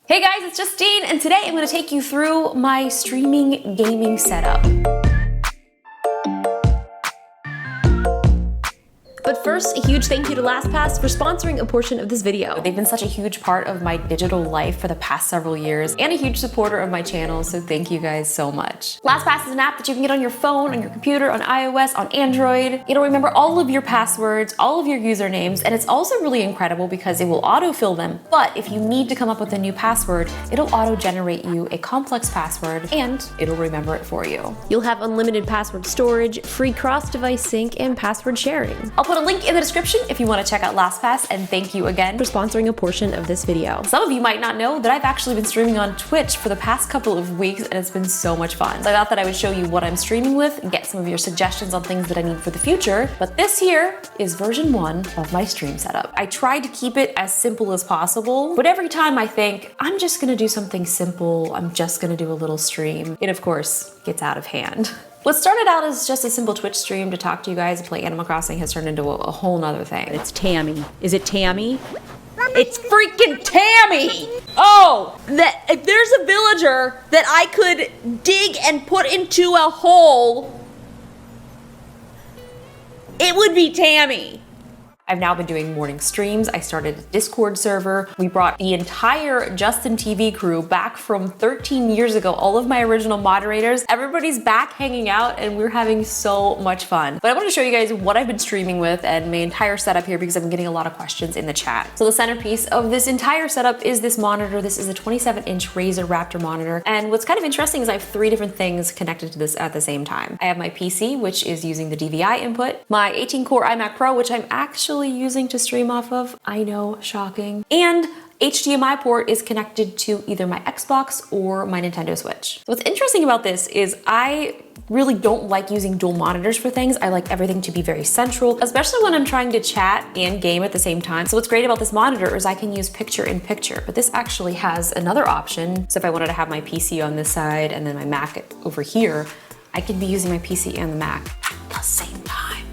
Hey guys, it's Justine, and today I'm going to take you through my streaming gaming setup. But first, a huge thank you to LastPass for sponsoring a portion of this video. They've been such a huge part of my digital life for the past several years and a huge supporter of my channel, so thank you guys so much. LastPass is an app that you can get on your phone, on your computer, on iOS, on Android. It'll remember all of your passwords, all of your usernames, and it's also really incredible because it will autofill them. But if you need to come up with a new password, it'll auto-generate you a complex password and it'll remember it for you. You'll have unlimited password storage, free cross-device sync, and password sharing. I'll put a link in the description if you want to check out LastPass, and thank you again for sponsoring a portion of this video. Some of you might not know that I've actually been streaming on Twitch for the past couple of weeks, and it's been so much fun. So I thought that I would show you what I'm streaming with and get some of your suggestions on things that I need for the future. But this here is version 1 of my stream setup. I tried to keep it as simple as possible, but every time I think, I'm just gonna do something simple, I'm just gonna do a little stream, it of course gets out of hand. What started out as just a simple Twitch stream to talk to you guys and play Animal Crossing has turned into a whole nother thing. It's Tammy. Is it Tammy? It's freaking Tammy! Oh, that if there's a villager that I could dig and put into a hole, it would be Tammy. I've now been doing morning streams. I started a Discord server. We brought the entire Justin TV crew back from 13 years ago. All of my original moderators, everybody's back hanging out and we're having so much fun. But I want to show you guys what I've been streaming with and my entire setup here because I've been getting a lot of questions in the chat. So the centerpiece of this entire setup is this monitor. This is a 27-inch Razer Raptor monitor. And what's kind of interesting is I have 3 different things connected to this at the same time. I have my PC, which is using the DVI input, my 18-core iMac Pro, which I'm actually using to stream off of. I know, shocking. And HDMI port is connected to either my Xbox or my Nintendo Switch. So what's interesting about this is I really don't like using dual monitors for things. I like everything to be very central, especially when I'm trying to chat and game at the same time. So what's great about this monitor is I can use picture in picture, but this actually has another option. So if I wanted to have my PC on this side and then my Mac over here, I could be using my PC and the Mac at the same time.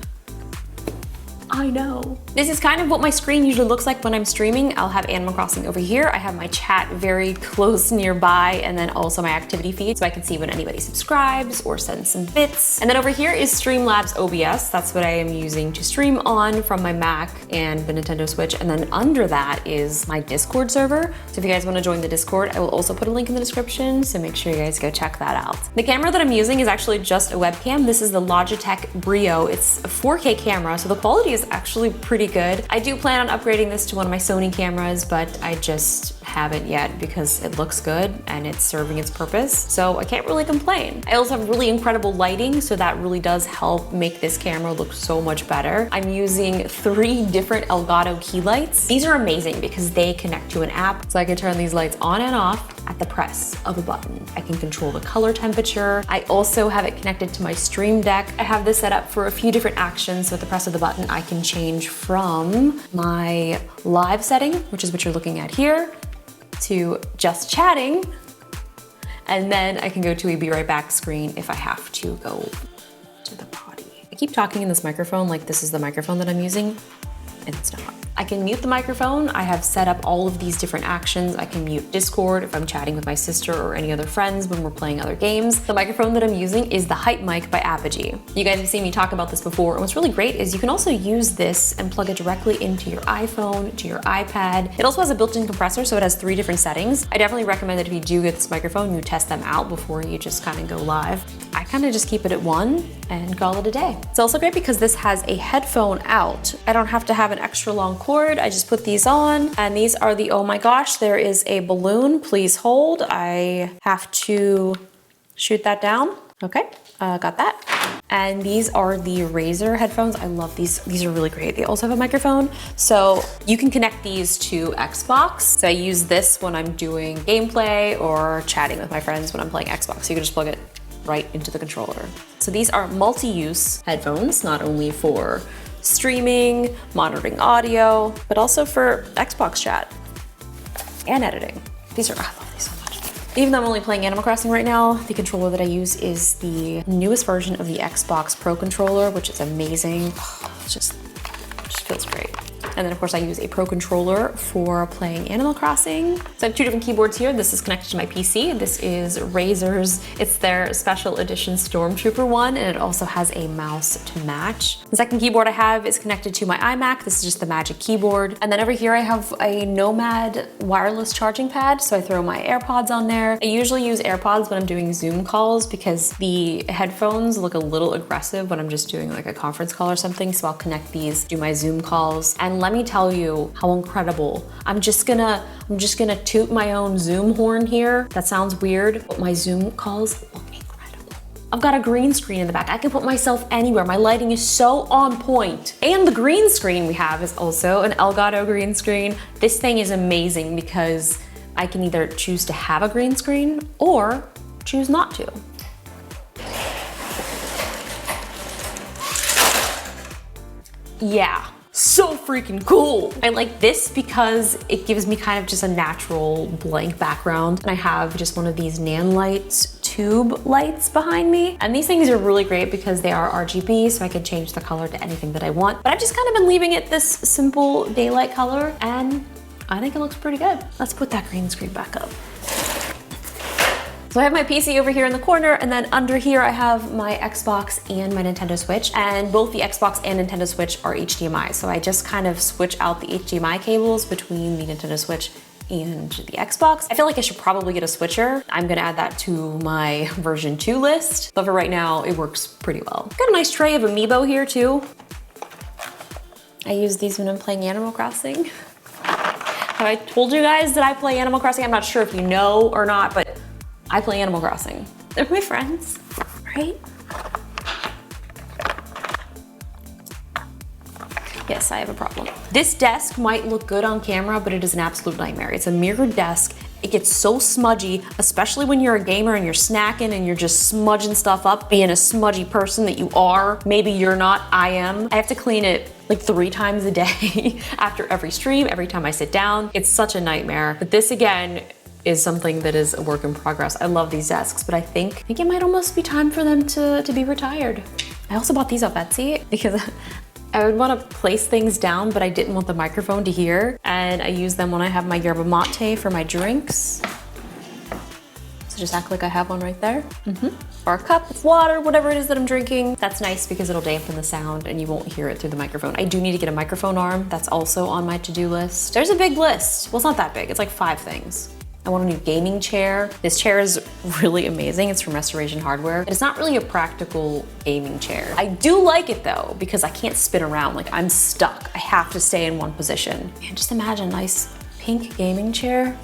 I know. This is kind of what my screen usually looks like when I'm streaming. I'll have Animal Crossing over here. I have my chat very close nearby, and then also my activity feed so I can see when anybody subscribes or sends some bits. And then over here is Streamlabs OBS. That's what I am using to stream on from my Mac and the Nintendo Switch. And then under that is my Discord server. So if you guys want to join the Discord, I will also put a link in the description, so make sure you guys go check that out. The camera that I'm using is actually just a webcam. This is the Logitech Brio. It's a 4K camera, so the quality is actually pretty good. I do plan on upgrading this to one of my Sony cameras, but I just haven't yet because it looks good and it's serving its purpose. So I can't really complain. I also have really incredible lighting, so that really does help make this camera look so much better. I'm using 3 different Elgato key lights. These are amazing because they connect to an app, so I can turn these lights on and off at the press of a button. I can control the color temperature. I also have it connected to my Stream Deck. I have this set up for a few different actions, so at the press of the button, I can change from my live setting, which is what you're looking at here, to just chatting, and then I can go to a be right back screen if I have to go to the potty. I keep talking in this microphone like this is the microphone that I'm using, and it's not. I can mute the microphone. I have set up all of these different actions. I can mute Discord if I'm chatting with my sister or any other friends when we're playing other games. The microphone that I'm using is the Hype Mic by Apogee. You guys have seen me talk about this before, and what's really great is you can also use this and plug it directly into your iPhone, to your iPad. It also has a built-in compressor, so it has 3 different settings. I definitely recommend that if you do get this microphone, you test them out before you just kind of go live. I kind of just keep it at 1 and call it a day. It's also great because this has a headphone out. I don't have to have an extra long cord. I just put these on, and these are the, oh my gosh, there is a balloon, please hold. I have to shoot that down. Okay, got that. And these are the Razer headphones. I love these. These are really great. They also have a microphone, so you can connect these to Xbox. So I use this when I'm doing gameplay or chatting with my friends when I'm playing Xbox. So you can just plug it right into the controller. So these are multi-use headphones, not only for streaming, monitoring audio, but also for Xbox chat and editing. These are, I love these so much. Even though I'm only playing Animal Crossing right now, the controller that I use is the newest version of the Xbox Pro controller, which is amazing. It just feels great. And then of course I use a Pro controller for playing Animal Crossing. So I have 2 different keyboards here. This is connected to my PC. This is Razer's, it's their special edition Stormtrooper one, and it also has a mouse to match. The second keyboard I have is connected to my iMac. This is just the Magic Keyboard. And then over here I have a Nomad wireless charging pad, so I throw my AirPods on there. I usually use AirPods when I'm doing Zoom calls because the headphones look a little aggressive when I'm just doing like a conference call or something, so I'll connect these, do my Zoom calls, and let me tell you how incredible. I'm just gonna toot my own Zoom horn here. That sounds weird, but my Zoom calls look incredible. I've got a green screen in the back. I can put myself anywhere. My lighting is so on point. And the green screen we have is also an Elgato green screen. This thing is amazing because I can either choose to have a green screen or choose not to. Yeah, so freaking cool. I like this because it gives me kind of just a natural blank background. And I have just one of these Nanlite tube lights behind me. And these things are really great because they are RGB, so I can change the color to anything that I want. But I've just kind of been leaving it this simple daylight color, and I think it looks pretty good. Let's put that green screen back up. So I have my PC over here in the corner, and then under here I have my Xbox and my Nintendo Switch, and both the Xbox and Nintendo Switch are HDMI. So I just kind of switch out the HDMI cables between the Nintendo Switch and the Xbox. I feel like I should probably get a switcher. I'm gonna add that to my version 2 list, but for right now, it works pretty well. Got a nice tray of Amiibo here too. I use these when I'm playing Animal Crossing. Have I told you guys that I play Animal Crossing? I'm not sure if you know or not, but I play Animal Crossing. They're my friends, right? Yes, I have a problem. This desk might look good on camera, but it is an absolute nightmare. It's a mirrored desk. It gets so smudgy, especially when you're a gamer and you're snacking and you're just smudging stuff up, being a smudgy person that you are. Maybe you're not, I am. I have to clean it like 3 times a day after every stream, every time I sit down. It's such a nightmare. But this again is something that is a work in progress. I love these desks, but I think it might almost be time for them to be retired. I also bought these off Etsy because I would want to place things down, but I didn't want the microphone to hear. And I use them when I have my yerba mate for my drinks. So just act like I have one right there. Or a cup of water, whatever it is that I'm drinking. That's nice because it'll dampen the sound and you won't hear it through the microphone. I do need to get a microphone arm. That's also on my to-do list. There's a big list. Well, it's not that big. It's like 5 things. I want a new gaming chair. This chair is really amazing. It's from Restoration Hardware. It's not really a practical gaming chair. I do like it though, because I can't spin around. Like I'm stuck. I have to stay in one position. Man, just imagine a nice pink gaming chair.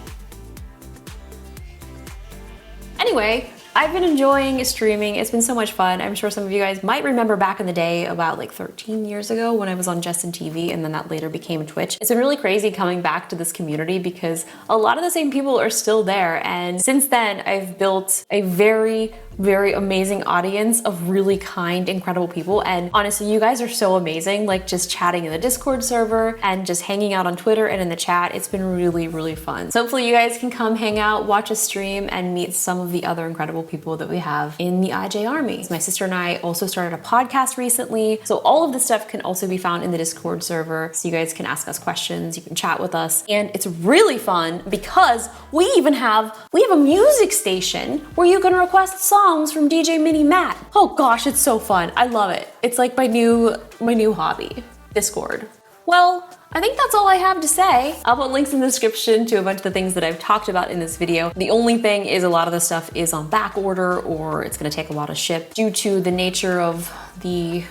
Anyway, I've been enjoying streaming. It's been so much fun. I'm sure some of you guys might remember back in the day about like 13 years ago when I was on Justin TV, and then that later became Twitch. It's been really crazy coming back to this community because a lot of the same people are still there. And since then, I've built a very, very amazing audience of really kind, incredible people. And honestly, you guys are so amazing, like just chatting in the Discord server and just hanging out on Twitter and in the chat. It's been really, really fun. So hopefully you guys can come hang out, watch a stream, and meet some of the other incredible people that we have in the IJ Army. My sister and I also started a podcast recently. So all of this stuff can also be found in the Discord server. So you guys can ask us questions, you can chat with us. And it's really fun because we have a music station where you can request songs from DJ Mini Matt. Oh gosh, it's so fun. I love it. It's like my new hobby, Discord. Well, I think that's all I have to say. I'll put links in the description to a bunch of the things that I've talked about in this video. The only thing is a lot of the stuff is on back order or it's gonna take a while to ship due to the nature of the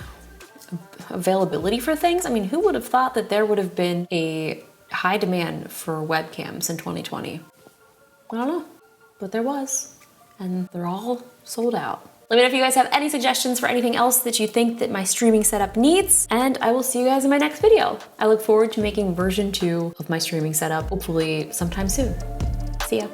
availability for things. I mean, who would have thought that there would have been a high demand for webcams in 2020? I don't know, but there was, and they're all sold out. Let me know if you guys have any suggestions for anything else that you think that my streaming setup needs, and I will see you guys in my next video. I look forward to making version 2 of my streaming setup, hopefully sometime soon. See ya.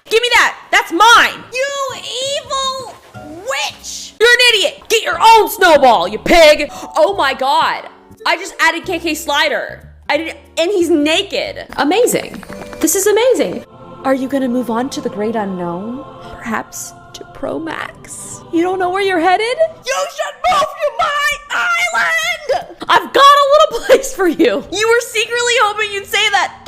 Give me that! That's mine! You evil witch! You're an idiot! Get your own snowball, you pig! Oh my god! I just added KK Slider. And he's naked. Amazing. This is amazing. Are you gonna move on to the great unknown? Perhaps to Pro Max? You don't know where you're headed? You should move to my island! I've got a little place for you. You were secretly hoping you'd say that.